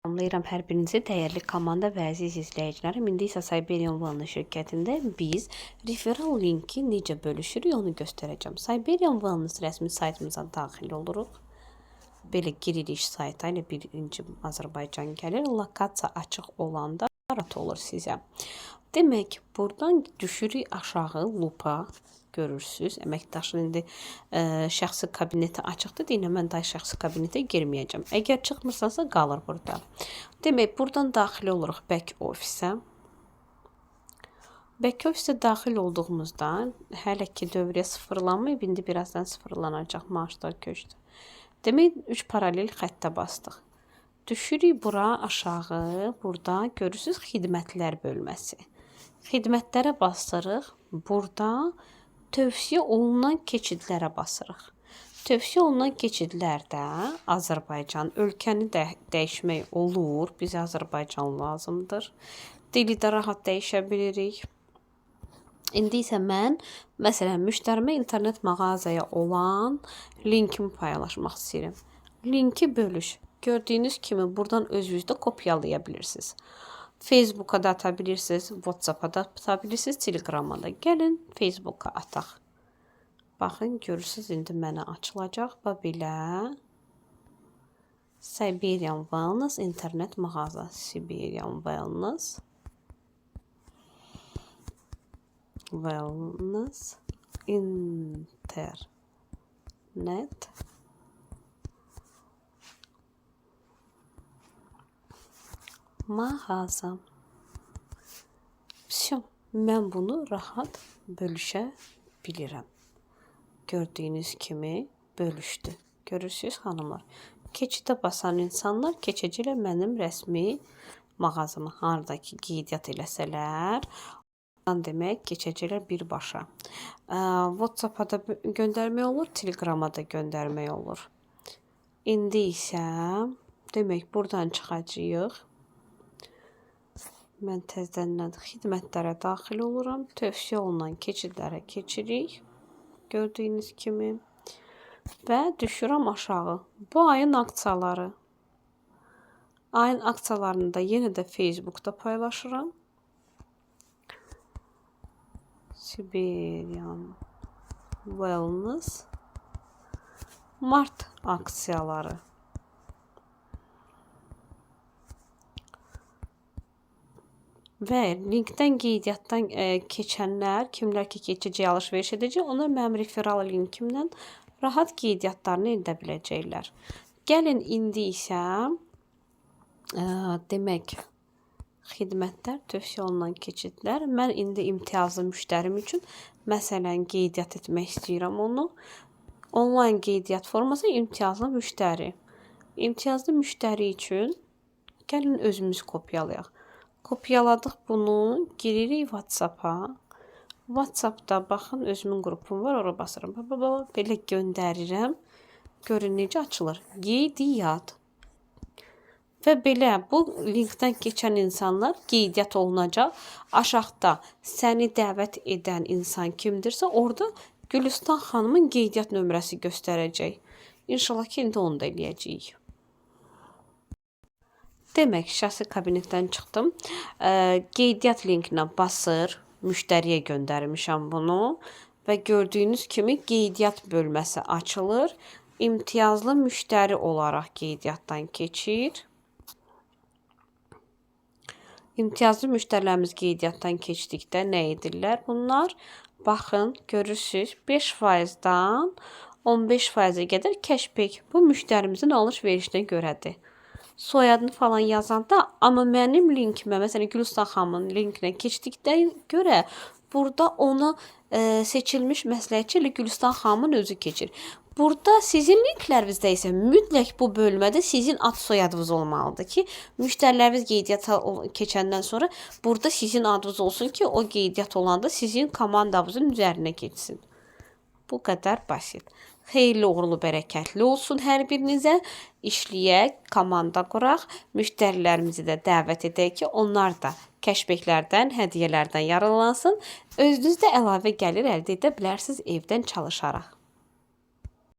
Salamlayıram hər birinizi dəyərli komanda və əziz izləyicilərim. İndi isə Siberian Wellness şirkətində biz referral linki necə bölüşürük onu göstərəcəm. Siberian Wellness rəsmi saytımıza daxil oluruq. Belə giririk sayta ilə birinci Azərbaycan gəlir. Lokasiya açıq olanda rahat olur sizə. Demək, buradan düşürük aşağı lupa. Görürsünüz. Əməkdaşın indi şəxsi kabineti açıqdır. Deyinə mən daha şəxsi kabinetə girməyəcəm. Əgər çıxmırsansa qalır burada. Demək, buradan daxil oluruq back ofisə. Back ofisə daxil olduğumuzda hələ ki dövriyyə sıfırlanmayıb. İndi birazdan sıfırlanacaq maaşlar köçdü. Demək, 3 paralel xəttə bastıq. Düşürük bura aşağı. Burada görürsünüz xidmətlər bölməsi. Xidmətlərə basırıq. Burada tövsiyə olunan keçidlərə basırıq. Tövsiyə olunan keçidlərdə Azərbaycan, ölkəni də dəyişmək olur. Bizə Azərbaycan lazımdır. Dili də rahat dəyişə bilirik. İndi isə mən, məsələn, müştərimə internet mağazaya olan linkimi paylaşmaq istəyirəm. Linki bölüş. Gördüyünüz kimi buradan özünüzdə kopyalaya bilirsiniz. Facebook'a da atabilirsiniz, WhatsApp'a da atabilirsiniz, Telegram'a da. Gəlin Facebook'a ataq. Baxın, görürsünüz, indi mənə açılacaq və belə Siberian Wellness internet mağaza. Siberian Wellness internet mağaza. Mən bunu rahat bölüşə bilirəm. Gördüyünüz kimi bölüşdü. Görürsünüz xanımlar. Keçidə basan insanlar keçəcəklər mənim rəsmi mağazamı. Haradakı qeydiyyat eləsələr, demək keçəcəklər birbaşa. WhatsApp'a da göndərmək olur, Telegram'a da göndərmək olur. İndi isə demək buradan çıxacağıq. Mən təzədən xidmətlərə daxil oluram. Tövsiyə olunan keçidlərə keçirik. Gördüyünüz kimi. Və düşürəm aşağı. Bu ayın aksiyaları. Ayın aksiyalarını da yenə də Facebook'da paylaşıram. Siberian Wellness Mart aksiyaları. Və linkdən qeydiyyatdan keçənlər, kimlər ki keçəcək, alış-veriş edəcək, onlar mənim referral linkimdən rahat qeydiyyatlarını edə biləcəklər. Gəlin indi isə demək xidmətlər, tövsiyə olunan keçidlər. Mən indi imtiyazlı müştərim üçün məsələn qeydiyyat etmək istəyirəm onu. Onlayn qeydiyyat forması imtiyazlı müştəri. İmtiyazlı müştəri üçün gəlin özümüz kopyalayaq. Kopyaladıq bunu, giririk WhatsApp'a. WhatsApp'da baxın, özümün qrupum var, ora basıram. Belə göndərirəm. Görün necə açılır. Qeydiyyat. Və belə bu linkdən keçən insanlar qeydiyyat olunacaq. Aşağıda səni dəvət edən insan kimdirsə, orada Gülüstan xanımın qeydiyyat nömrəsi göstərəcək. İnşallah ki, indi onu da eləyəcəyik. Demək, şəxsi kabinetdən çıxdım. Qeydiyyat linkinə basır. Müştəriyə göndərmişəm bunu. Və gördüyünüz kimi qeydiyyat bölməsi açılır. İmtiyazlı müştəri olaraq qeydiyyatdan keçir. İmtiyazlı müştərilərimiz qeydiyyatdan keçdikdə nə edirlər bunlar? Baxın, görürsünüz 5%-dan 15%-ə qədər cashback. Bu müştərimizin alış-verişinə görədir. Soyadını falan yazanda, amma mənim linkimə, məsələn Gülüstan xanımın linkinə keçdikdən görə burada ona seçilmiş məsləhətçi ilə Gülüstan xanımın özü keçir. Burada sizin linklərinizdə isə mütləq bu bölmədə sizin ad soyadınız olmalıdır ki, müştəriləriniz qeydiyyata keçəndən sonra burada sizin adınız olsun ki, o qeydiyyat olanda sizin komandanızın üzərinə keçsin. Bu qədər basit. Xeyirli, uğurlu, bərəkətli olsun hər birinizə. İşləyək, komanda quraq, müştərilərimizi də dəvət edək ki, onlar da cashbacklərdən, hədiyyələrdən yararlansın. Özünüz də əlavə gəlir əldə edə bilərsiniz evdən çalışaraq.